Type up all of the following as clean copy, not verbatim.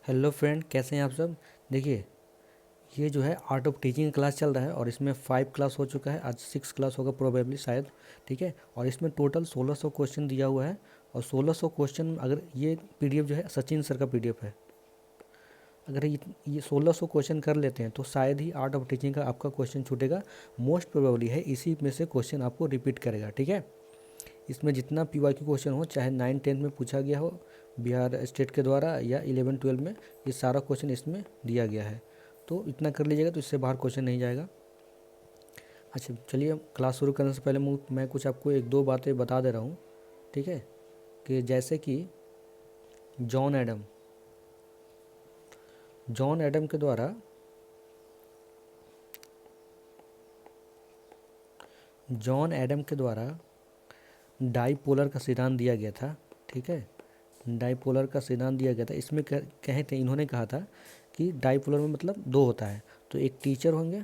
Hello friend, कैसे हैं आप सब। देखिए, ये जो है आर्ट ऑफ टीचिंग क्लास चल रहा है और इसमें 5 क्लास हो चुका है। आज 6 क्लास होगा प्रोबेबली, शायद। ठीक है, और इसमें टोटल 1600 क्वेश्चन दिया हुआ है। और 1600 क्वेश्चन, अगर ये पीडीएफ जो है सचिन सर का पीडीएफ है, अगर ये 1600 क्वेश्चन कर लेते हैं तो शायद ही आर्ट ऑफ टीचिंग का आपका क्वेश्चन छूटेगा। मोस्ट प्रोबेबली है इसी में से क्वेश्चन आपको रिपीट करेगा। ठीक है, इसमें जितना पीवाईक्यू क्वेश्चन हो, चाहे 9-10 में पूछा गया हो बिहार स्टेट के द्वारा या 11-12 में, ये सारा क्वेश्चन इसमें दिया गया है। तो इतना कर लीजिएगा तो इससे बाहर क्वेश्चन नहीं जाएगा। अच्छा, चलिए क्लास शुरू करने से पहले मैं कुछ आपको 1-2 बातें बता दे रहा हूँ। ठीक है, कि जैसे कि जॉन एडम के द्वारा डाईपोलर का सिद्धांत दिया गया था। ठीक है, डाईपोलर का सिद्धांत दिया गया था। इसमें कहे थे, इन्होंने कहा था कि डाईपोलर में मतलब दो होता है, तो एक टीचर होंगे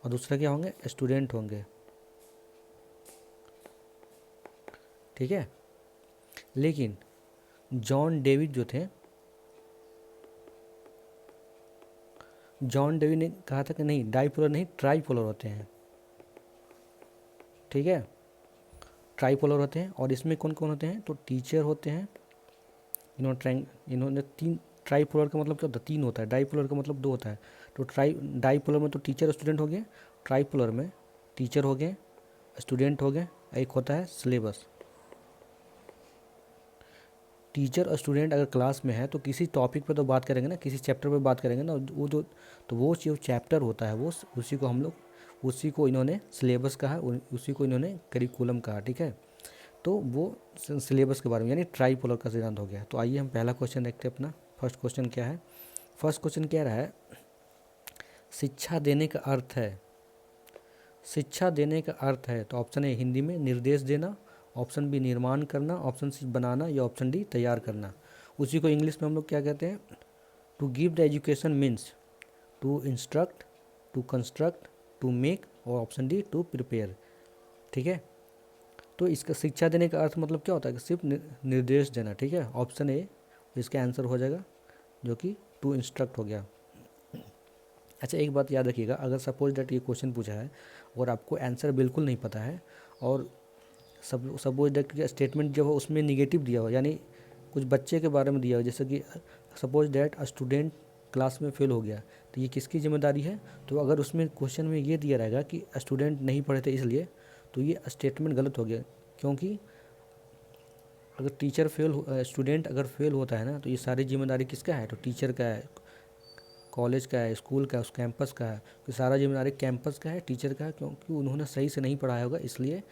और दूसरा क्या होंगे, स्टूडेंट होंगे। ठीक है, लेकिन जॉन डेविड ने कहा था कि नहीं, डाईपोलर नहीं, ट्राईपोलर होते हैं। ठीक है, ट्राईपोलर होते हैं। और इसमें कौन कौन होते हैं, तो टीचर होते हैं। इन्होंने तीन, ट्राईपोलर का मतलब क्या होता है, 3 होता है। डाईपोलर का मतलब 2 होता है। तो डाईपोलर में तो टीचर स्टूडेंट हो गए, ट्राईपोलर में टीचर हो गए, स्टूडेंट हो गए, एक होता है सिलेबस। टीचर और स्टूडेंट अगर क्लास में है तो किसी टॉपिक पे तो बात करेंगे ना, किसी चैप्टर पे बात करेंगे ना। वो जो चैप्टर होता है वो उसी को इन्होंने सिलेबस कहा, उसी को इन्होंने करिकुलम कहा। ठीक है, तो वो सिलेबस के बारे में, यानी ट्राईपोलर का सिद्धांत हो गया। तो आइए हम पहला क्वेश्चन देखते हैं अपना। फर्स्ट क्वेश्चन क्या है, फर्स्ट क्वेश्चन कह रहा है शिक्षा देने का अर्थ है। शिक्षा देने का अर्थ है, तो ऑप्शन ए हिंदी में निर्देश देना, ऑप्शन बी निर्माण करना, ऑप्शन सी बनाना, या ऑप्शन डी तैयार करना। उसी को इंग्लिश में हम लोग क्या कहते हैं, to give the education means to instruct, to construct, to make, और ऑप्शन डी टू प्रिपेयर। ठीक है, तो इसका शिक्षा देने का अर्थ मतलब क्या होता है कि सिर्फ निर्देश देना। ठीक है, ऑप्शन ए इसका आंसर हो जाएगा, जो कि टू इंस्ट्रक्ट हो गया। अच्छा, एक बात याद रखिएगा, अगर सपोज डेट ये क्वेश्चन पूछा है और आपको आंसर बिल्कुल नहीं पता है, और सपोज डेट का स्टेटमेंट जो हो उसमें निगेटिव दिया हो, यानी कुछ बच्चे के बारे में दिया हो, जैसे कि suppose date a student class में फेल हो गया, तो ये किसकी जिम्मेदारी है। तो अगर उसमें क्वेश्चन में ये दिया रहेगा कि स्टूडेंट नहीं पढ़े थे इसलिए, तो ये स्टेटमेंट गलत हो गया। क्योंकि अगर स्टूडेंट अगर फेल होता है ना, तो ये सारी जिम्मेदारी किसका है, तो टीचर का है, कॉलेज का है, स्कूल का है, उस कैंपस का है। तो सारा जिम्मेदारी कैंपस का है, टीचर का है, क्योंकि उन्होंने सही से नहीं पढ़ाया होगा, इसलिए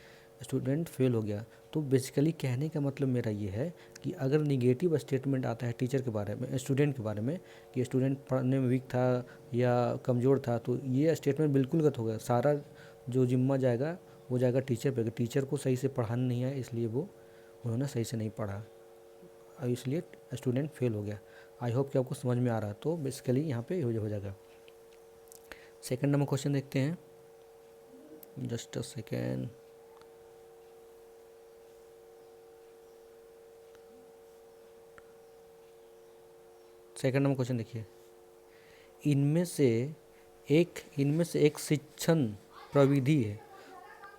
स्टूडेंट फेल हो गया। तो बेसिकली कहने का मतलब मेरा ये है कि अगर निगेटिव स्टेटमेंट आता है टीचर के बारे में, स्टूडेंट के बारे में, कि स्टूडेंट पढ़ने में वीक था या कमज़ोर था, तो ये स्टेटमेंट बिल्कुल गलत होगा। सारा जो जिम्मा जाएगा वो जाएगा टीचर पे। टीचर को सही से पढ़ाना नहीं है, इसलिए उन्होंने सही से नहीं पढ़ा और इसलिए स्टूडेंट फेल हो गया। आई होप कि आपको समझ में आ रहा है। तो बेसिकली यहाँ पे हो जाएगा। सेकंड नंबर क्वेश्चन देखते हैं, just a second. Second number question देखिए, इनमें से एक शिक्षण प्रविधि है,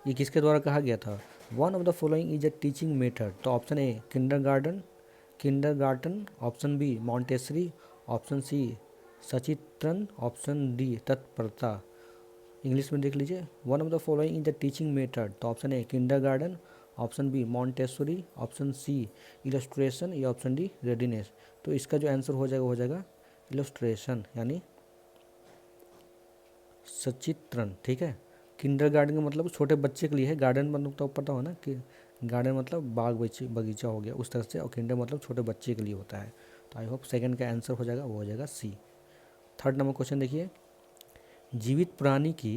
ये किसके द्वारा कहा गया था। One of the following is a teaching method. तो option A kindergarten, option B Montessori, option C सचित्रन, ऑप्शन डी तत्परता। इंग्लिश में देख लीजिए, one of the following is the teaching method. तो option A kindergarten, option B Montessori, option C illustration, या option D readiness. तो इसका जो आंसर हो जाएगा इलस्ट्रेशन, यानी सचित्रण। ठीक है, किंडरगार्टन का मतलब छोटे बच्चे के लिए है, गार्डन मतलब तो पता हो ना कि गार्डन मतलब बाग बगीचा हो गया उस तरह से, और किंडर मतलब छोटे बच्चे के लिए होता है। तो आई होप सेकंड का आंसर हो जाएगा, वो हो जाएगा सी। थर्ड नंबर क्वेश्चन देखिए, जीवित प्राणी की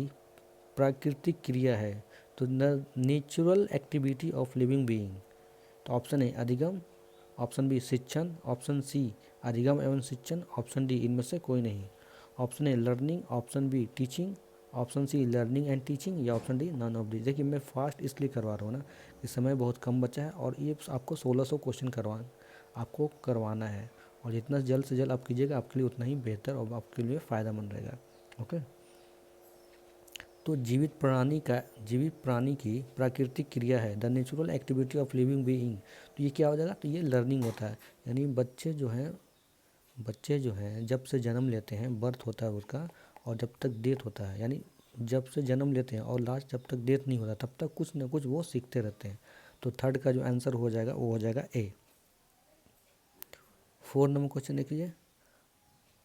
प्राकृतिक क्रिया है, तो natural activity of living being. तो ऑप्शन ए अधिगम, ऑप्शन बी शिक्षण, ऑप्शन सी अधिगम एवं शिक्षण, ऑप्शन डी इनमें से कोई नहीं। Option A learning, option B teaching, option C learning and teaching, या option D none of the. देखिए, मैं फास्ट इसलिए करवा रहा हूँ ना, इस समय बहुत कम बचा है और ये आपको 1600 क्वेश्चन आपको करवाना है। और जितना जल्द से जल्द आप कीजिएगा आपके लिए उतना ही बेहतर और आपके लिए फ़ायदेमंद रहेगा। ओके। तो जीवित प्राणी की प्राकृतिक क्रिया है, the natural activity of living being. तो ये क्या हो जाएगा, तो ये लर्निंग होता है, यानी बच्चे जो हैं जब से जन्म लेते हैं, बर्थ होता है उसका, और जब तक डेथ होता है, यानी जब से जन्म लेते हैं और लास्ट जब तक डेथ नहीं होता तब तक कुछ ना कुछ वो सीखते रहते हैं। तो थर्ड का जो आंसर हो जाएगा वो हो जाएगा ए। 4 नंबर क्वेश्चन देखिए,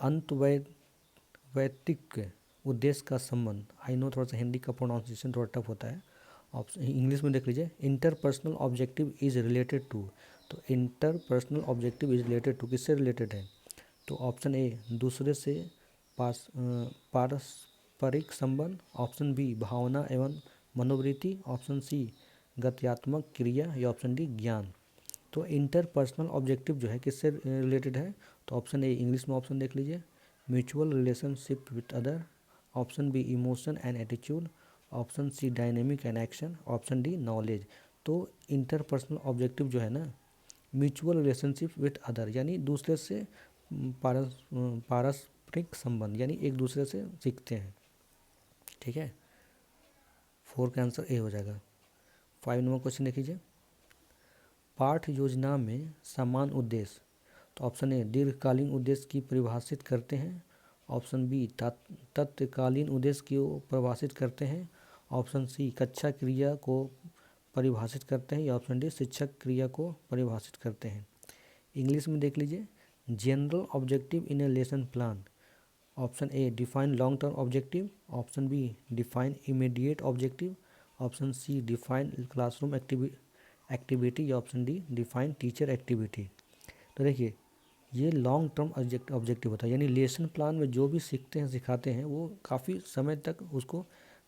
अंतर्वैयक्तिक उद्देश्य का संबंध। आई नो थोड़ा सा हिंदी का प्रोनाउंसिएशन थोड़ा टफ होता है, ऑप्शन इंग्लिश में देख लीजिए। Interpersonal objective is related to. तो interpersonal objective is related to किससे रिलेटेड है, तो ऑप्शन ए दूसरे से पारस्परिक संबंध, ऑप्शन बी भावना एवं मनोवृत्ति, ऑप्शन सी गत्यात्मक क्रिया, या ऑप्शन डी ज्ञान। तो इंटरपर्सनल ऑब्जेक्टिव जो है किससे रिलेटेड है, तो ऑप्शन ए इंग्लिश में ऑप्शन देख लीजिए, mutual relationship with other, option B emotion and attitude, option C dynamic and action, option D knowledge. तो इंटरपर्सनल ऑब्जेक्टिव जो है ना, म्यूचुअल रिलेशनशिप विथ अदर, यानी दूसरे से पारस्परिक संबंध, यानी एक दूसरे से सीखते हैं। ठीक है, 4 का आंसर ए हो जाएगा। 5 नंबर क्वेश्चन देख लीजिए, पाठ योजना में समान उद्देश्य। तो ऑप्शन ए दीर्घकालीन उद्देश्य की परिभाषित करते हैं, ऑप्शन बी तत्कालीन उद्देश्य की परिभाषित करते हैं, ऑप्शन सी कक्षा क्रिया को परिभाषित करते हैं, या ऑप्शन डी शिक्षक क्रिया को परिभाषित करते हैं। इंग्लिश में देख लीजिए, general objective in a lesson plan. Option A define long term objective, option B define immediate objective, option C define classroom activity, या option D define teacher activity. तो देखिए, ये लॉन्ग टर्म ऑब्जेक्टिव होता है, यानी लेसन प्लान में जो भी सीखते हैं सिखाते हैं वो काफ़ी समय तक उसको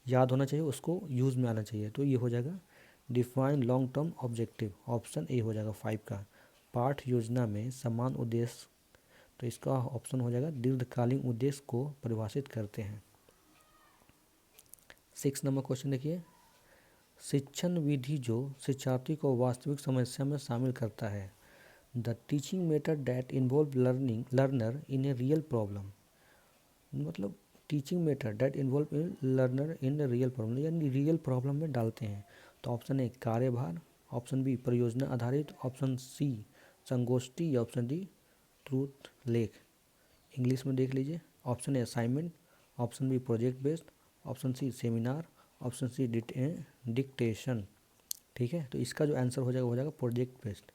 याद होना चाहिए, उसको यूज़ में आना चाहिए। तो ये हो जाएगा define long term objective, option A हो जाएगा 5 का, पाठ योजना में समान उद्देश्य। तो इसका ऑप्शन हो जाएगा दीर्घकालीन उद्देश्य को परिभाषित करते हैं। 6 नंबर क्वेश्चन देखिए, शिक्षण विधि जो शिक्षार्थी को वास्तविक समस्या में शामिल करता है, the teaching method that involve learner in a real problem. मतलब teaching method that involve learner in a real problem, यानी रियल प्रॉब्लम में डालते हैं। तो ऑप्शन ए कार्यभार, ऑप्शन बी परियोजना आधारित, ऑप्शन सी संगोष्ठी, या ऑप्शन डी ट्रूथ लेख। इंग्लिश में देख लीजिए, option A assignment, option B project based, option C seminar, option C dictation. ठीक है, तो इसका जो आंसर हो जाएगा प्रोजेक्ट बेस्ड।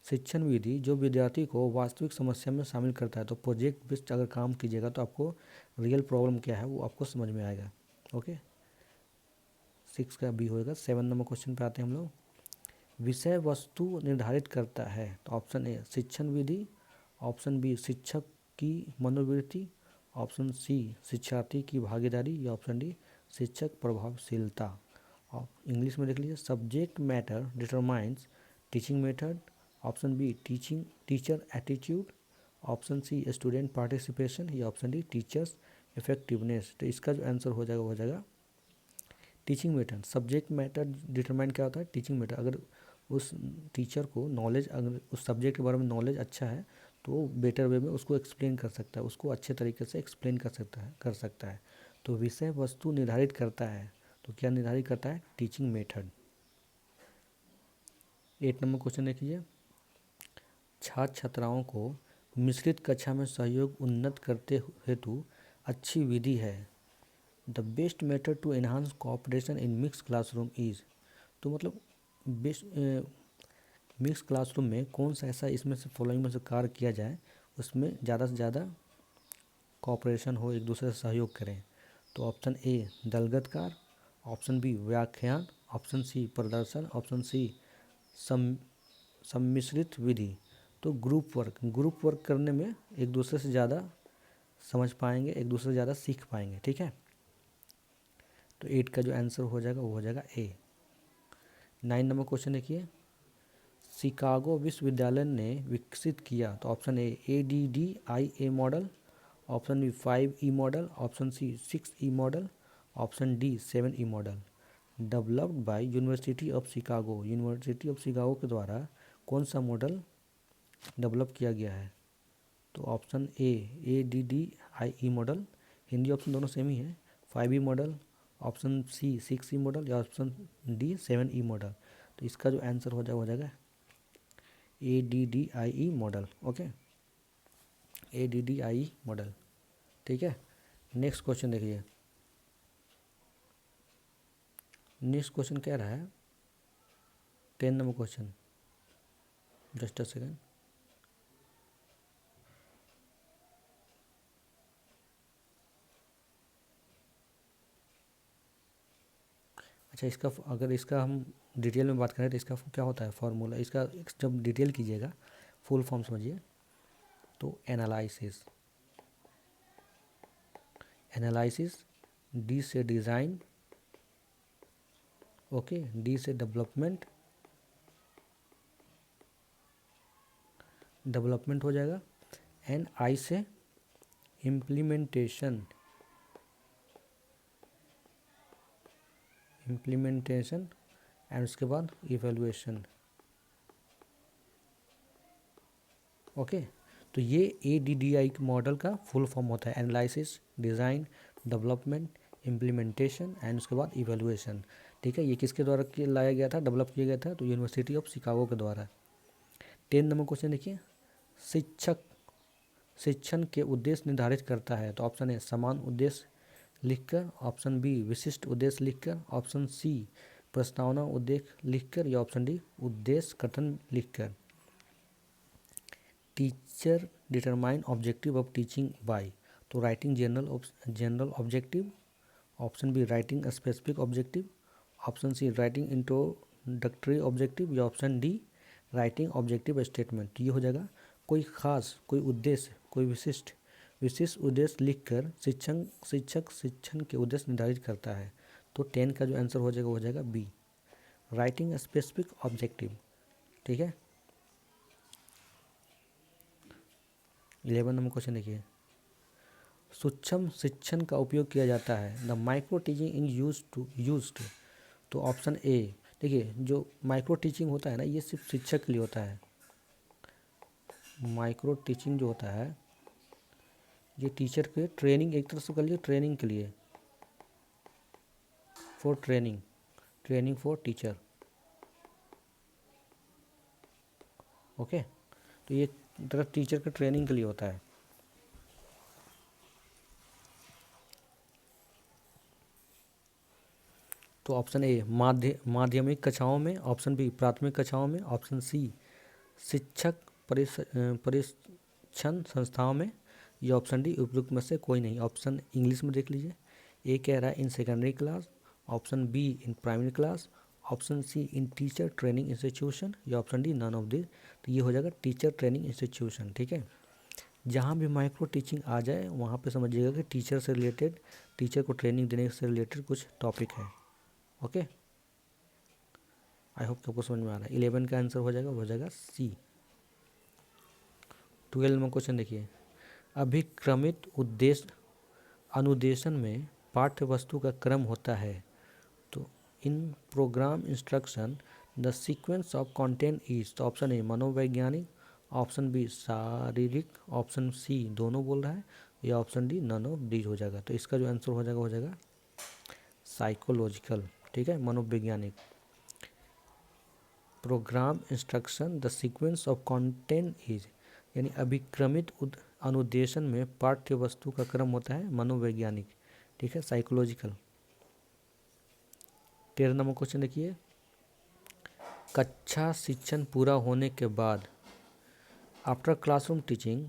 शिक्षण विधि जो विद्यार्थी को वास्तविक समस्या में शामिल करता है, तो प्रोजेक्ट बेस्ड अगर काम कीजिएगा तो आपको रियल प्रॉब्लम क्या है वो आपको समझ में आएगा। ओके, 6 का बी होएगा। 7 नंबर क्वेश्चन पे आते हैं हम लोग, विषय वस्तु निर्धारित करता है। तो ऑप्शन ए शिक्षण विधि, ऑप्शन बी शिक्षक की मनोवृत्ति, ऑप्शन सी शिक्षार्थी की भागीदारी, या ऑप्शन डी शिक्षक प्रभावशीलता। और इंग्लिश में देख लीजिए, subject matter determines teaching method, option B teacher attitude, option C student participation, या ऑप्शन डी टीचर्स इफेक्टिवनेस। तो इसका जो आंसर हो जाएगा teaching method. Subject matter determine क्या होता है, टीचिंग मेथड। अगर उस टीचर को नॉलेज, अगर उस सब्जेक्ट के बारे में नॉलेज अच्छा है तो वो बेटर वे में उसको एक्सप्लेन कर सकता है, उसको अच्छे तरीके से एक्सप्लेन कर सकता है। तो विषय वस्तु निर्धारित करता है, तो क्या निर्धारित करता है, टीचिंग मेथड। 8 नंबर क्वेश्चन देखिए, छात्र छात्राओं को मिश्रित कक्षा में सहयोग उन्नत करते हेतु अच्छी विधि है, the best method to enhance cooperation in mix classroom is. तो मतलब बेस्ट मिक्स क्लासरूम में कौन सा ऐसा इसमें से फॉलोइंग में से कार्य किया जाए उसमें ज़्यादा से ज़्यादा कोऑपरेशन हो, एक दूसरे से सहयोग करें। तो ऑप्शन ए दलगत कार्य, ऑप्शन बी व्याख्यान, ऑप्शन सी प्रदर्शन, ऑप्शन सी सम्मिश्रित विधि। तो ग्रुप वर्क करने में एक दूसरे से ज़्यादा समझ पाएंगे, एक दूसरे से ज़्यादा सीख पाएंगे। ठीक है, तो 8 का जो आंसर हो जाएगा वो हो जाएगा ए। 9 नंबर क्वेश्चन देखिए, शिकागो विश्वविद्यालय ने विकसित किया। तो option A ADDIA model, option B 5E model, option C 6E model, option D 7E model. Developed by University of Chicago, University of Chicago के द्वारा कौन सा मॉडल डेवलप किया गया है? तो option ADDIE model, Hindi option दोनों सेम ही है। 5E model, option C 6E model, या ऑप्शन D 7E मॉडल। तो इसका जो आंसर हो जाएगा ADDIE model. Okay, ADDIE model. ठीक है, नेक्स्ट क्वेश्चन देखिए। नेक्स्ट क्वेश्चन कह रहा है 10 number question, just a second. अच्छा, इसका अगर इसका हम डिटेल में बात करें तो इसका क्या होता है फॉर्मूला, इसका जब डिटेल कीजिएगा फुल फॉर्म समझिए तो एनालिसिस, एनालिसिस, डी से डिज़ाइन, ओके, डी से डेवलपमेंट, डेवलपमेंट हो जाएगा, एंड आई से इम्प्लीमेंटेशन, इम्प्लीमेंटेशन, एंड उसके बाद इवेलुएशन। ओके, तो ये ADDIE मॉडल का फुल फॉर्म होता है, analysis, design, development, implementation and उसके बाद इवेलुएशन। ठीक है, ये किसके द्वारा लाया गया था, डेवलप किया गया था? तो यूनिवर्सिटी ऑफ शिकागो के द्वारा। 10 नंबर क्वेश्चन देखिए, शिक्षक शिक्षण के उद्देश्य निर्धारित करता है। तो ऑप्शन ए समान उद्देश्य लिखकर, ऑप्शन बी विशिष्ट उद्देश्य लिखकर, ऑप्शन सी प्रस्तावना उद्देश्य लिखकर, या ऑप्शन डी उद्देश्य कथन लिखकर। Teacher determine objective of teaching by. तो writing general objective, option B writing specific objective, option C writing introductory objective, या option D writing objective statement. तो ये हो जाएगा कोई खास, कोई उद्देश्य, कोई विशिष्ट उद्देश्य लिखकर शिक्षक शिक्षण के उद्देश्य निर्धारित करता है। तो 10 का जो आंसर हो जाएगा बी, राइटिंग स्पेसिफिक ऑब्जेक्टिव। ठीक है, 11 नंबर क्वेश्चन देखिए, सूक्ष्म शिक्षण का उपयोग किया जाता है। The micro teaching is used. तो ऑप्शन ए, देखिए जो माइक्रो टीचिंग होता है ना, ये सिर्फ शिक्षक के लिए होता है। माइक्रो टीचिंग जो होता है ये टीचर के ट्रेनिंग, एक तरह से कर लिए ट्रेनिंग के लिए, for training for teacher. Okay, तो ये तरफ टीचर के ट्रेनिंग के लिए होता है। तो ऑप्शन ए माध्यमिक कक्षाओं में, ऑप्शन बी प्राथमिक कक्षाओं में, ऑप्शन सी शिक्षक प्रशिक्षण संस्थाओं में, या ऑप्शन डी उपयुक्त में से कोई नहीं। ऑप्शन इंग्लिश में देख लीजिए, ए कह रहा है in secondary class, option B in primary class, option C in teacher training institution, या option D none of this. तो ये हो जाएगा टीचर ट्रेनिंग इंस्टीट्यूशन। ठीक है, जहाँ भी माइक्रो टीचिंग आ जाए वहाँ पे समझिएगा कि टीचर से रिलेटेड, टीचर को ट्रेनिंग देने से रिलेटेड कुछ टॉपिक है। ओके, आई होप कि आपको समझ में आ रहा है। 11 का आंसर हो जाएगा सी। 12 में क्वेश्चन देखिए, अभिक्रमित उद्देश्य अनुदेशन में पाठ्य वस्तु का क्रम होता है। तो in program instruction the sequence of content is. तो ऑप्शन ए मनोवैज्ञानिक, ऑप्शन बी शारीरिक, ऑप्शन सी दोनों बोल रहा है, या option D none of these हो जाएगा। तो इसका जो आंसर हो जाएगा साइकोलॉजिकल। ठीक है, मनोवैज्ञानिक। Programme instruction the sequence of content is, यानी अभिक्रमित अनुदेशन में पाठ्य वस्तु का क्रम होता है मनोवैज्ञानिक। ठीक है, साइकोलॉजिकल। 13 नंबर क्वेश्चन देखिए, कक्षा शिक्षण पूरा होने के बाद आफ्टर क्लासरूम टीचिंग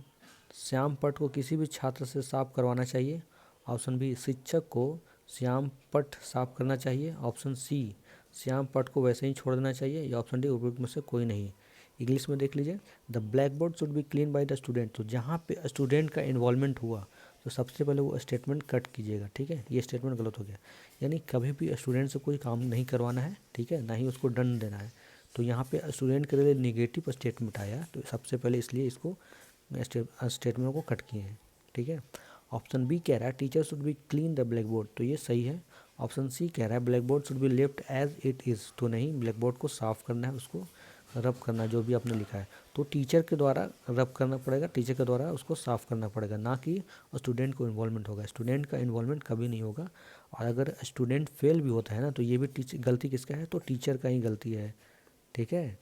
श्याम पट्ट को किसी भी छात्र से साफ करवाना चाहिए। ऑप्शन बी शिक्षक को श्याम पट्ट साफ करना चाहिए, ऑप्शन सी श्याम पट्ट को वैसे ही छोड़ देना चाहिए, या ऑप्शन डी उपयुक्त में से कोई नहीं। इंग्लिश में देख लीजिए, the blackboard should be clean by the student. तो जहाँ पे स्टूडेंट का इन्वॉल्वमेंट हुआ तो सबसे पहले वो स्टेटमेंट कट कीजिएगा। ठीक है, ये स्टेटमेंट गलत हो गया, यानी कभी भी स्टूडेंट से कोई काम नहीं करवाना है। ठीक है, ना ही उसको दंड देना है। तो यहाँ पे स्टूडेंट के लिए नेगेटिव स्टेटमेंट आया, तो सबसे पहले इसलिए इसको स्टेटमेंट को कट किए हैं। ठीक है, ऑप्शन बी कह रहा है teacher should be clean the blackboard, तो ये सही है। ऑप्शन सी कह रहा है blackboard should be left as it is, तो नहीं, ब्लैक बोर्ड को साफ़ करना है, उसको रब करना जो भी आपने लिखा है, तो टीचर के द्वारा रब करना पड़ेगा, टीचर के द्वारा उसको साफ़ करना पड़ेगा, ना कि स्टूडेंट को इन्वॉल्वमेंट होगा। स्टूडेंट का इन्वॉल्वमेंट कभी नहीं होगा। और अगर स्टूडेंट फेल भी होता है ना, तो ये भी टीचर गलती किसका है, तो टीचर का ही गलती है। ठीक है,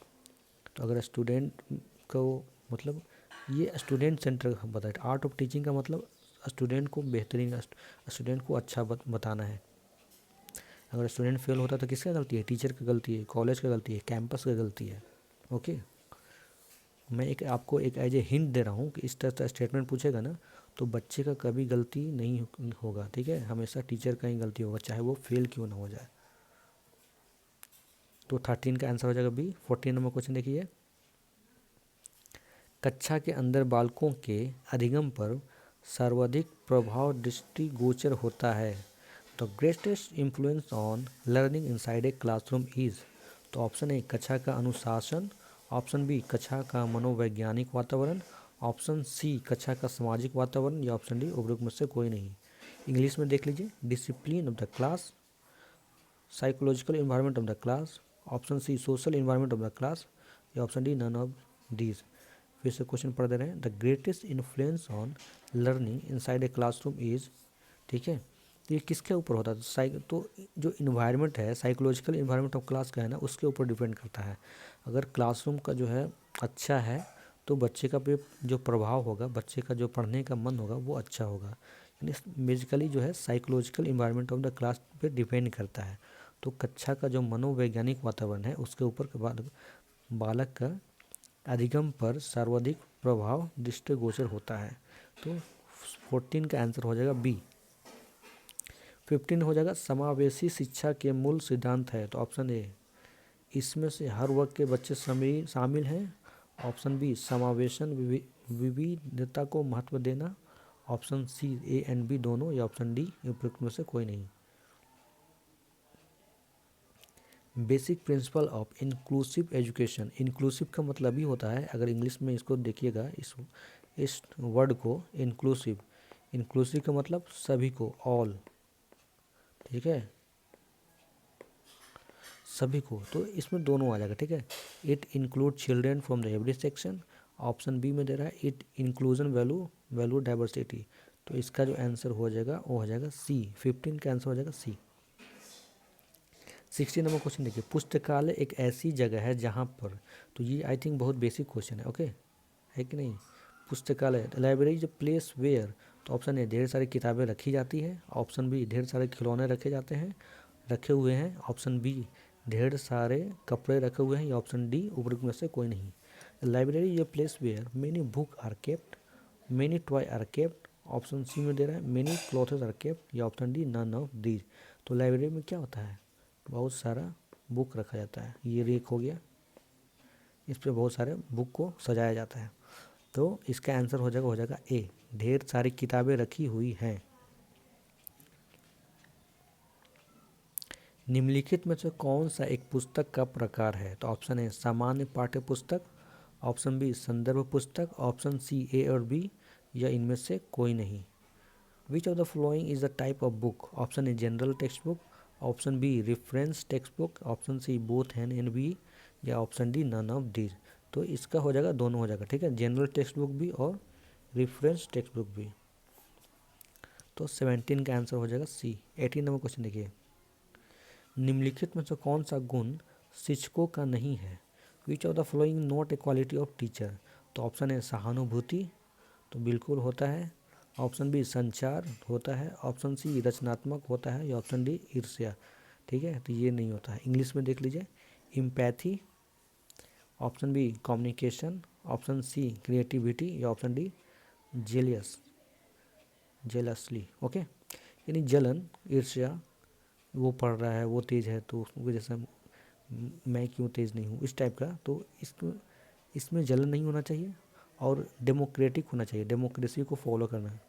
तो अगर स्टूडेंट को मतलब ये स्टूडेंट सेंटर बताए, आर्ट ऑफ टीचिंग का मतलब स्टूडेंट को बेहतरीन, स्टूडेंट को अच्छा बताना है। अगर स्टूडेंट फेल होता है तो किसका गलती है, टीचर की गलती है, कॉलेज का गलती है, कैंपस की गलती है। ओके, मैं एक आपको एक एज ए हिंट दे रहा हूँ कि इस तरह का स्टेटमेंट पूछेगा ना, तो बच्चे का कभी गलती नहीं होगा। ठीक है, हमेशा टीचर का ही गलती होगा, चाहे वो फेल क्यों ना हो जाए। तो 13 का आंसर हो जाएगा बी। 14 नंबर क्वेश्चन देखिए, कक्षा के अंदर बालकों के अधिगम पर सर्वाधिक प्रभाव दृष्टिगोचर होता है। The greatest influence on learning inside a classroom is. तो ऑप्शन ए कक्षा का अनुशासन, ऑप्शन बी कक्षा का मनोवैज्ञानिक वातावरण, ऑप्शन सी कक्षा का सामाजिक वातावरण, या ऑप्शन डी उपरोक्त में से कोई नहीं। इंग्लिश में देख लीजिए, discipline of the class, psychological environment of the class, option C social environment of the class, या option D none of these. फिर से क्वेश्चन पढ़ दे रहे हैं, the greatest influence on learning inside a classroom is. ठीक है, तो ये किसके ऊपर होता है, तो जो इन्वायरमेंट है, साइकोलॉजिकल इन्वायरमेंट ऑफ क्लास का है ना, उसके ऊपर डिपेंड करता है। अगर क्लासरूम का जो है अच्छा है, तो बच्चे का पे जो प्रभाव होगा, बच्चे का जो पढ़ने का मन होगा वो अच्छा होगा। यानी बेसिकली जो है psychological environment of the class पे डिपेंड करता है। तो कक्षा का जो मनोवैज्ञानिक वातावरण है उसके ऊपर बालक का अधिगम पर सर्वाधिक प्रभाव दृष्टिगोचर होता है। तो 14 का आंसर हो जाएगा बी। 15 हो जाएगा, समावेशी शिक्षा के मूल सिद्धांत है। तो ऑप्शन ए, इसमें से हर वर्ग के बच्चे शामिल हैं। ऑप्शन बी, समावेशन विविधता को महत्व देना। Option C A and B दोनों, या ऑप्शन डी उपयुक्त में से कोई नहीं। Basic principle of inclusive education. Inclusive का मतलब ही होता है, अगर इंग्लिश में इसको देखिएगा, इस वर्ड को इंक्लूसिव, इंक्लूसिव का मतलब सभी को, ऑल। ठीक है, सभी को, तो इसमें दोनों आ जाएगा। ठीक है, it include children from the every section. Option B में दे रहा है इट इंक्लूजन वैल्यू डाइवर्सिटी। तो इसका जो आंसर हो जाएगा वो हो जाएगा सी। 15 का आंसर हो जाएगा सी। 16 नंबर क्वेश्चन देखिए, पुस्तकालय एक ऐसी जगह है जहाँ पर, तो ये आई थिंक बहुत बेसिक क्वेश्चन है। ओके, है कि नहीं। पुस्तकालय, लाइब्रेरी इज प्लेस वेयर। तो ऑप्शन ए, ढेर सारी किताबें रखी जाती है। ऑप्शन बी, ढेर सारे खिलौने रखे हुए हैं। ऑप्शन बी, ढेर सारे कपड़े रखे हुए हैं, या ऑप्शन डी उपरोक्त में से कोई नहीं। Library is place where many book are kept, many toy are kept. Option C में दे रहा है मेनी क्लॉथेस आर केप्ट, या option D none of these. तो लाइब्रेरी में क्या होता है, बहुत सारा बुक रखा जाता है। ये रेक हो गया, इस पे बहुत सारे बुक को सजाया जाता है। तो इसका आंसर हो जाएगा ए, ढेर सारी किताबें रखी हुई हैं। निम्नलिखित में से कौन सा एक पुस्तक का प्रकार है। तो ऑप्शन ए, सामान्य पाठ्य पुस्तक। ऑप्शन बी, संदर्भ पुस्तक। ऑप्शन सी ए और बी, या इनमें से कोई नहीं। Which of the following is the type of book. Option A, general text book. Option B, reference text book. Option C, both A and B, या option D none of these. तो इसका हो जाएगा, दोनों हो जाएगा। ठीक है, जनरल टेक्स्ट बुक भी और रेफरेंस टेक्स्ट बुक भी। तो 17 का आंसर हो जाएगा सी। 18 नंबर क्वेश्चन देखिए, निम्नलिखित में से कौन सा गुण शिक्षकों का नहीं है। विच of the following not a quality of teacher. तो ऑप्शन ए, सहानुभूति, तो बिल्कुल होता है। ऑप्शन बी, संचार होता है। ऑप्शन सी, रचनात्मक होता है, या ऑप्शन डी, ईर्ष्या। ठीक है, तो ये नहीं होता है। इंग्लिश में देख लीजिए, empathy. Option B, communication. Option C, creativity, या ऑप्शन डी, जेलसली। ओके, यानी जलन, ईर्ष्या, वो पढ़ रहा है, वो तेज़ है तो उसकी वजह से मैं क्यों तेज़ नहीं हूँ, इस टाइप का। तो इसमें जलन नहीं होना चाहिए, और डेमोक्रेटिक होना चाहिए, डेमोक्रेसी को फॉलो करना है।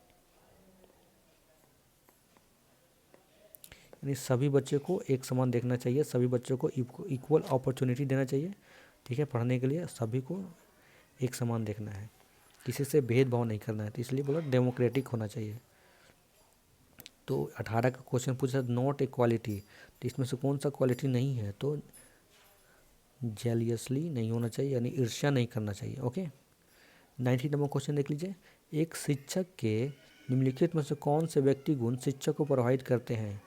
यानी सभी बच्चे को एक समान देखना चाहिए, सभी बच्चों को इक्वल अपॉर्चुनिटी देना चाहिए। ठीक है, पढ़ने के लिए सभी को एक समान देखना है, किसी से भेदभाव नहीं करना है। तो इसलिए बोला डेमोक्रेटिक होना चाहिए। तो 18 का क्वेश्चन पूछा, नॉट ए क्वालिटी, तो इसमें से कौन सा क्वालिटी नहीं है। तो जेलियसली नहीं होना चाहिए, यानी ईर्ष्या नहीं करना चाहिए। ओके, 90 नंबर क्वेश्चन देख लीजिए। एक शिक्षक के निम्नलिखित में से कौन से व्यक्ति गुण शिक्षक को प्रभावित करते हैं?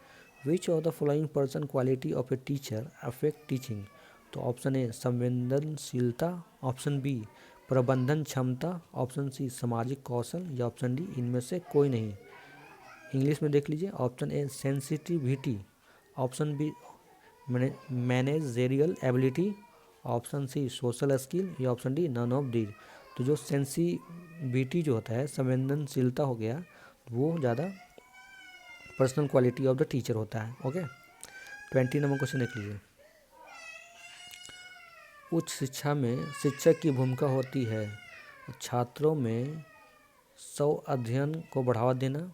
विच of the following person quality of a teacher affect teaching? तो ऑप्शन ए संवेदनशीलता, ऑप्शन बी प्रबंधन क्षमता, ऑप्शन सी सामाजिक कौशल, या ऑप्शन डी इनमें से कोई नहीं। इंग्लिश में देख लीजिए। Option A sensitivity, option B managerial ability, option C social skill, या option D none of these. तो जो सेंसिटिविटी जो होता है, संवेदनशीलता हो गया, वो ज़्यादा personal quality of the teacher होता है। ओके, 20 नंबर क्वेश्चन देख लीजिए। उच्च शिक्षा में शिक्षक की भूमिका होती है छात्रों में स्व अध्ययन को बढ़ावा देना,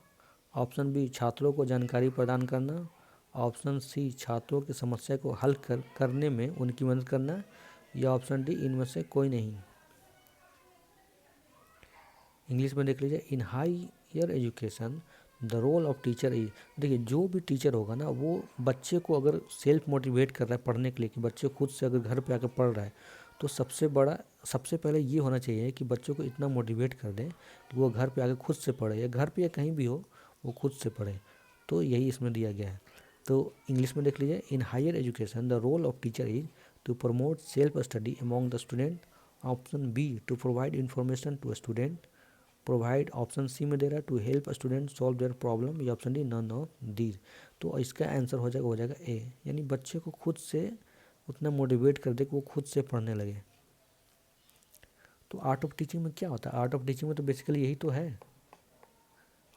ऑप्शन बी छात्रों को जानकारी प्रदान करना, ऑप्शन सी छात्रों की समस्या को हल करने में उनकी मदद करना, या ऑप्शन डी इनमें से कोई नहीं। इंग्लिश में देख लीजिए। In higher education the role of teacher is, देखिए जो भी टीचर होगा ना, वो बच्चे को अगर सेल्फ मोटिवेट कर रहा है पढ़ने के लिए, कि बच्चे खुद से अगर घर पे आकर पढ़ रहा है, तो सबसे पहले ये होना चाहिए कि बच्चों को इतना मोटिवेट कर दें कि वो घर पे आकर खुद से पढ़े, या घर पे या कहीं भी हो वो खुद से पढ़े। तो यही इसमें दिया गया है। तो इंग्लिश में देख लीजिए। In higher education the role of teacher is to promote self study among the student, option B to provide information to student, provide option C में दे रहा है to help student solve their problem, या option D none of these. तो इसका answer हो जाएगा ए, यानी बच्चे को खुद से उतना मोटिवेट कर दे कि वो खुद से पढ़ने लगे। तो आर्ट ऑफ टीचिंग में क्या होता है? आर्ट ऑफ टीचिंग में तो बेसिकली यही तो है।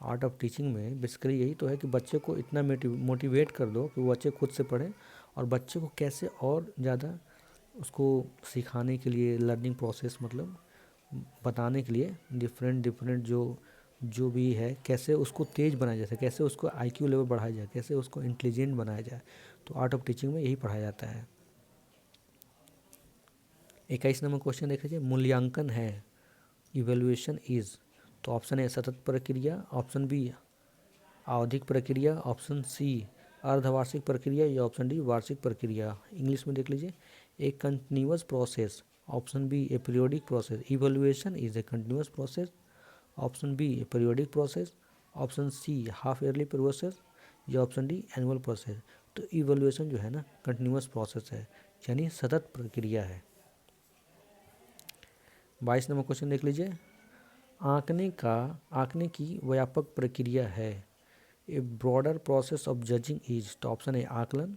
आर्ट ऑफ टीचिंग में बेसिकली यही तो है कि बच्चे को इतना मोटिवेट कर दो कि वो बच्चे खुद से पढ़े, और बच्चे को कैसे और ज़्यादा उसको सिखाने के लिए, लर्निंग प्रोसेस मतलब बताने के लिए डिफरेंट जो भी है, कैसे उसको तेज़ बनाया जाए, कैसे उसको आईक्यू लेवल बढ़ाया जाए, कैसे उसको इंटेलिजेंट बनाया जाए। तो आर्ट ऑफ टीचिंग में यही पढ़ाया जाता है। 21 नंबर क्वेश्चन देख लीजिए। मूल्यांकन है, इवेल्युएशन इज। तो ऑप्शन ए सतत प्रक्रिया, ऑप्शन बी आवधिक प्रक्रिया, ऑप्शन सी अर्धवार्षिक प्रक्रिया, या ऑप्शन डी वार्षिक प्रक्रिया। इंग्लिश में देख लीजिए। A continuous process, option B a periodic process. Evaluation is a continuous process, option B a periodic process, option C half yearly process, या ऑप्शन डी एनुअल प्रोसेस। तो इवेल्युएशन जो है ना कंटिन्यूअस प्रोसेस है, यानी सतत प्रक्रिया है। 22 नंबर क्वेश्चन देख लीजिए। आंकने की व्यापक प्रक्रिया है। A broader process of judging is. तो ऑप्शन ए आकलन,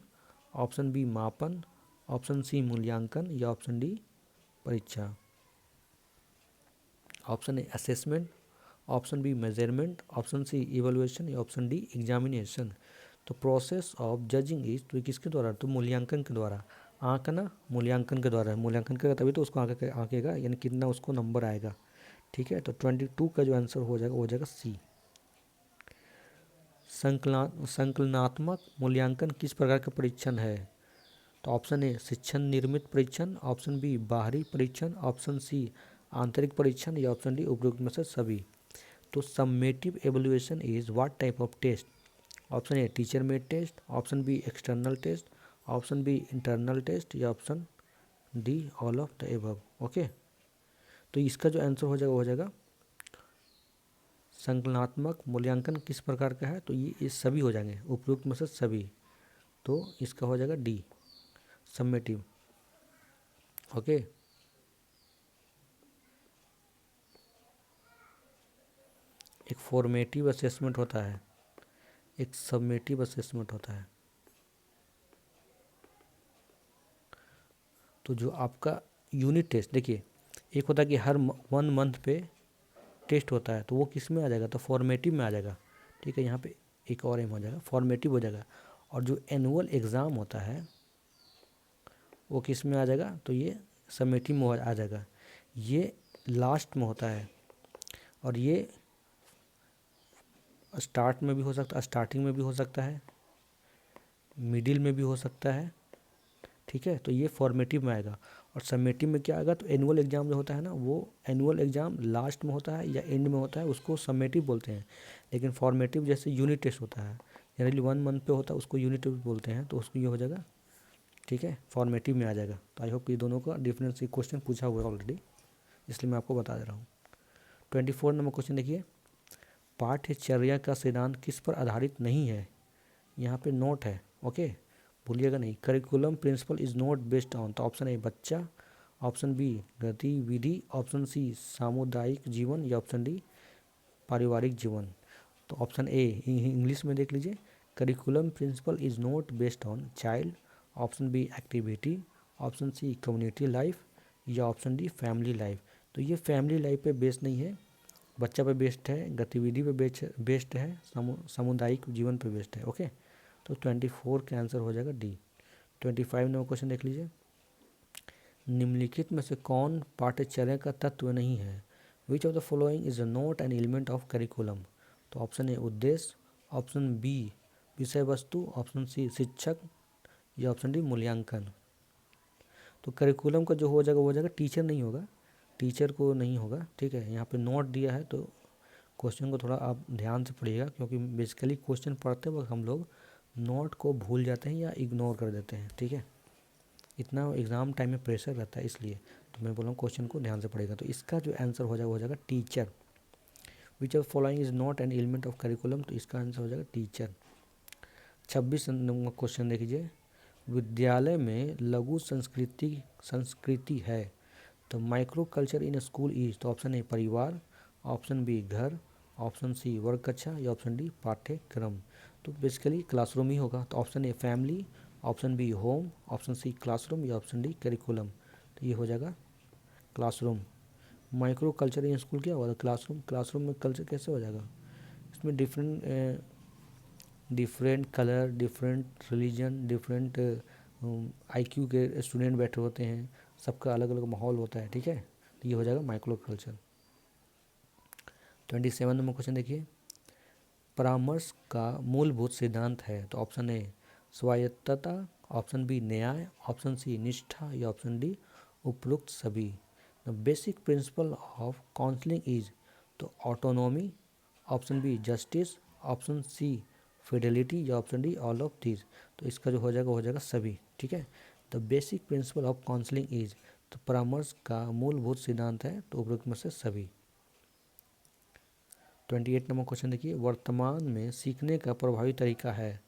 ऑप्शन बी मापन, ऑप्शन सी मूल्यांकन, या ऑप्शन डी परीक्षा। Option A assessment, option B measurement, option C evaluation, या ऑप्शन डी एग्जामिनेशन। तो प्रोसेस ऑफ जजिंग इज, तो किसके द्वारा? तो मूल्यांकन के द्वारा। आंकना मूल्यांकन के द्वारा है, मूल्यांकन करेगा तभी तो उसको आंकेगा, यानी कितना उसको नंबर आएगा। ठीक है, तो 22 का जो आंसर हो जाएगा वो हो जाएगा सी। संकलनात्मक मूल्यांकन किस प्रकार का परीक्षण है? तो ऑप्शन ए शिक्षण निर्मित परीक्षण, ऑप्शन बी बाहरी परीक्षण, ऑप्शन सी आंतरिक परीक्षण, या ऑप्शन डी उपरोक्त में से सभी। तो summative evaluation is what type of test? Option A teacher made test, option B external test, option B internal test, या option D all of the above. Okay, तो इसका जो आंसर हो जाएगा वो हो जाएगा संकलनात्मक मूल्यांकन किस प्रकार का है, तो ये सभी हो जाएंगे, उपयुक्त में से सभी। तो इसका हो जाएगा डी समेटिव। ओके, एक फॉर्मेटिव असेसमेंट होता है, एक समेटिव असेसमेंट होता है। तो जो आपका यूनिट टेस्ट, देखिए एक होता है कि हर 1 मंथ पे टेस्ट होता है, तो वो किस में आ जाएगा? तो फॉर्मेटिव में आ जाएगा। ठीक है, यहाँ पे एक और एम हो जाएगा, फॉर्मेटिव हो जाएगा। और जो एनुअल एग्ज़ाम होता है वो किस में आ जाएगा? तो ये समेटिव में आ जाएगा। ये लास्ट में होता है, और ये स्टार्ट में भी हो सकता है, स्टार्टिंग में भी हो सकता है, मिडिल में भी हो सकता है। ठीक है, तो ये फॉर्मेटिव में आएगा। और समेटिव में क्या आएगा? तो एनुअल एग्ज़ाम जो होता है ना, वो एनुअल एग्ज़ाम लास्ट में होता है या एंड में होता है, उसको समेटिव बोलते हैं। लेकिन फॉर्मेटिव जैसे यूनिट टेस्ट होता है, जनरली 1 मंथ पे होता है, उसको यूनिट टेस्ट बोलते हैं। तो उसको ये हो जाएगा ठीक है, फॉर्मेटिव में आ जाएगा। तो आई होप ये दोनों का डिफरेंस क्वेश्चन पूछा हुआ है ऑलरेडी, इसलिए मैं आपको बता दे रहा हूँ। 24 नंबर क्वेश्चन देखिए, पाठ्यचर्या का सिद्धांत किस पर आधारित नहीं है? यहाँ पे नोट है, ओके, भूलिएगा नहीं। Curriculum principle is not based on, तो ऑप्शन ए बच्चा, ऑप्शन बी गतिविधि, ऑप्शन सी सामुदायिक जीवन, या ऑप्शन डी पारिवारिक जीवन। तो ऑप्शन ए इंग्लिश में देख लीजिए, curriculum principle is not based on child, option B activity, option C community life, या ऑप्शन डी फैमिली लाइफ। तो ये फैमिली लाइफ पे बेस्ड नहीं है, बच्चा पे बेस्ड है, गतिविधि पे बेस्ड है, सामुदायिक जीवन पे बेस्ड है, ओके। तो 24 का आंसर हो जाएगा डी। 25 नंबर क्वेश्चन देख लीजिए, निम्नलिखित में से कौन पाठ्यचर्या का तत्व नहीं है? विच of the following is not an element of curriculum? तो ऑप्शन ए उद्देश्य, ऑप्शन बी विषय वस्तु, ऑप्शन सी शिक्षक, या ऑप्शन डी मूल्यांकन। तो करिकुलम का जो हो जाएगा वो हो जाएगा टीचर नहीं होगा, टीचर को नहीं होगा, ठीक है। यहाँ पे नोट दिया है तो क्वेश्चन को थोड़ा आप ध्यान से पढ़िएगा, क्योंकि बेसिकली क्वेश्चन पढ़ते वक्त हम लोग नोट को भूल जाते हैं या इग्नोर कर देते हैं, ठीक है। इतना एग्ज़ाम टाइम में प्रेशर रहता है, इसलिए तो मैं बोल रहा हूँ क्वेश्चन को ध्यान से पढ़ेगा। तो इसका जो आंसर हो जाएगा वो हो जाएगा teacher. Which of following is not an element of curriculum, तो इसका आंसर हो जाएगा टीचर। 26 नंबर क्वेश्चन देखिए, विद्यालय में लघु संस्कृति है, तो micro culture in school is, तो ऑप्शन ए परिवार, ऑप्शन बी घर, ऑप्शन सी वर्ग कक्षा, या ऑप्शन डी पाठ्यक्रम। तो बेसिकली क्लासरूम ही होगा, तो option A family, option B home, option C classroom, या ऑप्शन डी करिकुलम। तो ये हो जाएगा classroom. Micro culture in school क्या होगा? क्लासरूम। क्लासरूम में कल्चर कैसे हो जाएगा? इसमें different colour, different religion, different IQ के स्टूडेंट बैठे होते हैं, सबका अलग अलग माहौल होता है, ठीक है। तो ये हो जाएगा माइक्रो कल्चर। 27 नंबर क्वेश्चन देखिए, परामर्श का मूलभूत सिद्धांत है, तो ऑप्शन ए स्वायत्तता, ऑप्शन बी न्याय, ऑप्शन सी निष्ठा, या ऑप्शन डी उपरोक्त सभी। The basic principle of counselling is, तो autonomy, option B justice, option C fidelity, या option D all of these. तो इसका जो हो जाएगा सभी, ठीक है। The basic principle of counselling is, तो परामर्श का मूलभूत सिद्धांत है, तो उपरोक्त में से सभी। 28 नंबर क्वेश्चन देखिए, वर्तमान में सीखने का प्रभावी तरीका है,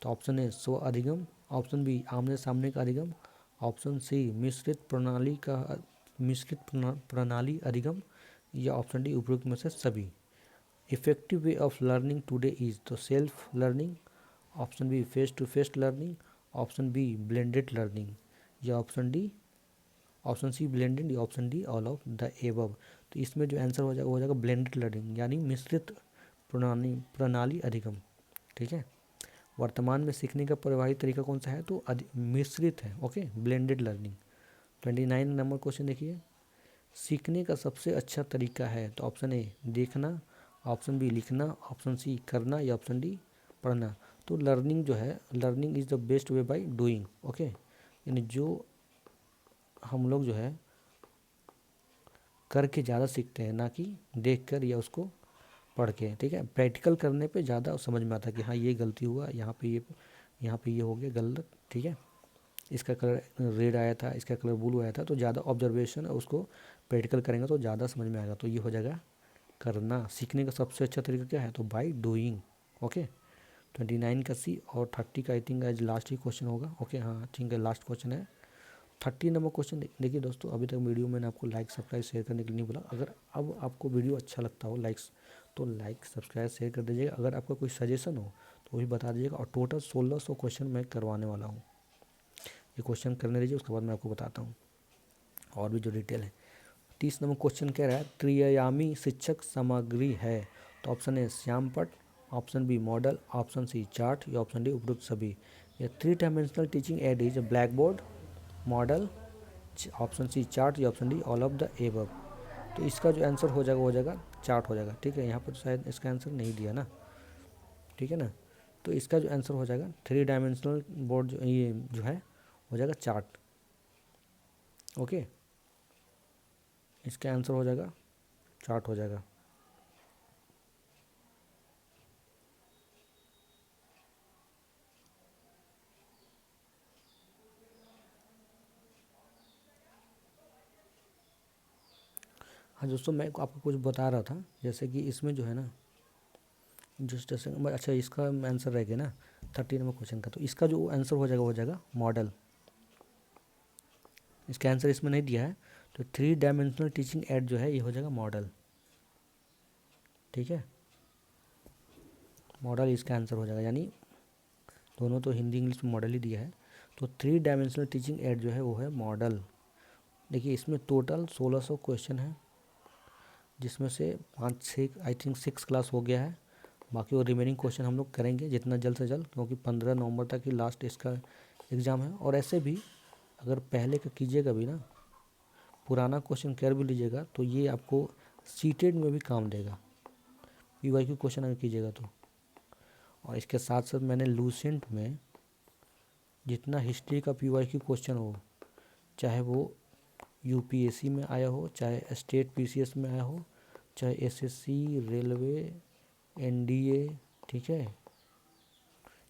तो ऑप्शन ए स्व अधिगम, ऑप्शन बी आमने सामने का अधिगम, ऑप्शन सी मिश्रित प्रणाली अधिगम, या ऑप्शन डी उपरोक्त में से सभी। Effective way of learning today is, तो self learning, option B face to face learning, option B blended learning, या ऑप्शन सी ब्लेंडेड, या option D all of the above. तो इसमें जो आंसर हो जाएगा वो हो जाएगा ब्लेंडेड लर्निंग, यानी मिश्रित प्रणाली अधिगम, ठीक है। वर्तमान में सीखने का प्रभावी तरीका कौन सा है? तो मिश्रित है, okay, blended learning. 29 number question देखिए, सीखने का सबसे अच्छा तरीका है, तो ऑप्शन ए देखना, ऑप्शन बी लिखना, ऑप्शन सी करना, या ऑप्शन डी पढ़ना। तो लर्निंग जो है, learning is the best way by doing, okay, यानी जो हम लोग जो है करके ज़्यादा सीखते हैं, ना कि देख कर या उसको पढ़ के, ठीक है। प्रैक्टिकल करने पे ज़्यादा समझ में आता है कि हाँ ये गलती हुआ, यहाँ पे ये हो गया गलत, ठीक है। इसका कलर रेड आया था, इसका कलर ब्लू आया था, तो ज़्यादा ऑब्जर्वेशन उसको प्रैक्टिकल करेंगे तो ज़्यादा समझ में आएगा। तो ये हो जाएगा करना। सीखने का सबसे अच्छा तरीका क्या है? तो बाय डूइंग, ओके। 29 का सी, और 30 का आई थिंक आज लास्ट ही क्वेश्चन होगा, ओके, हाँ ठीक है, लास्ट क्वेश्चन है। 30 नंबर क्वेश्चन देखिए दोस्तों, अभी तक वीडियो मैंने आपको लाइक सब्सक्राइब शेयर करने के लिए नहीं बोला। अगर अब आपको वीडियो अच्छा लगता हो तो लाइक सब्सक्राइब शेयर कर दीजिएगा। अगर आपका कोई सजेशन हो तो भी बता दीजिएगा। और टोटल 1600 क्वेश्चन मैं करवाने वाला हूँ। ये क्वेश्चन करने दीजिए, उसके बाद मैं आपको बताता हूँ और भी जो डिटेल है। 30 नंबर क्वेश्चन कह रहा है त्रिआयामी शिक्षक सामग्री है, तो ऑप्शन ए श्यामपट, option B model, option C chart, या ऑप्शन डी उपरोक्त सभी। ये 3 dimensional teaching aid is black board, model, option C chart, या option D all of the above. तो इसका जो आंसर हो जाएगा वो हो जाएगा चार्ट हो जाएगा, ठीक है। यहाँ पर शायद इसका आंसर नहीं दिया ना, ठीक है ना। तो इसका जो आंसर हो जाएगा 3 डायमेंशनल बोर्ड ये जो है हो जाएगा चार्ट, ओके। इसका आंसर हो जाएगा चार्ट हो जाएगा। हाँ दोस्तों, मैं आपको कुछ बता रहा था, जैसे कि इसमें जो है ना, जस्ट अच्छा इसका आंसर रह गया ना 30 नंबर क्वेश्चन का, तो इसका जो आंसर हो जाएगा मॉडल। इसका आंसर इसमें नहीं दिया है, तो 3 डायमेंशनल टीचिंग एड जो है ये हो जाएगा मॉडल। ठीक है, मॉडल इसका आंसर हो जाएगा, यानी दोनों तो हिंदी इंग्लिश में मॉडल ही दिया है, तो 3 डायमेंशनल टीचिंग एड जो है वो है मॉडल। देखिए इसमें टोटल 1600 क्वेश्चन है, जिसमें से 5-6 आई थिंक 6 क्लास हो गया है। बाकी वो रिमेनिंग क्वेश्चन हम लोग करेंगे जितना जल्द से जल्द, क्योंकि 15 नवंबर तक ही लास्ट इसका एग्ज़ाम है। और ऐसे भी अगर पहले का कीजिएगा भी ना, पुराना क्वेश्चन कर भी लीजिएगा, तो ये आपको सीटेड में भी काम देगा, पीवाईक्यू क्वेश्चन अगर कीजिएगा तो। और इसके साथ साथ मैंने लूसेंट में जितना हिस्ट्री का पीवाईक्यू क्वेश्चन हो, चाहे वो यूपीएससी में आया हो, चाहे स्टेट पीसीएस में आया हो, चाहे एसएससी, रेलवे, एनडीए, ठीक है,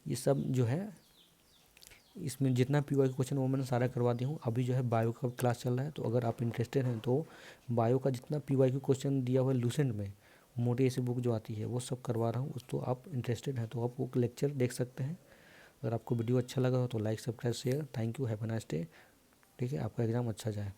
ये सब जो है इसमें जितना पीवाईक्यू क्वेश्चन वो मैंने सारा करवा दी हूँ। अभी जो है बायो का क्लास चल रहा है, तो अगर आप इंटरेस्टेड हैं तो बायो का जितना पीवाईक्यू क्वेश्चन दिया हुआ है लूसेंट में, मोटी ऐसी बुक जो आती है वो सब करवा रहा हूँ। तो आप इंटरेस्टेड हैं तो आप वो लेक्चर देख सकते हैं। अगर आपको वीडियो अच्छा लगा हो तो like, subscribe, share. Thank you, have a nice day. ठीक है, आपका एग्ज़ाम अच्छा जाए।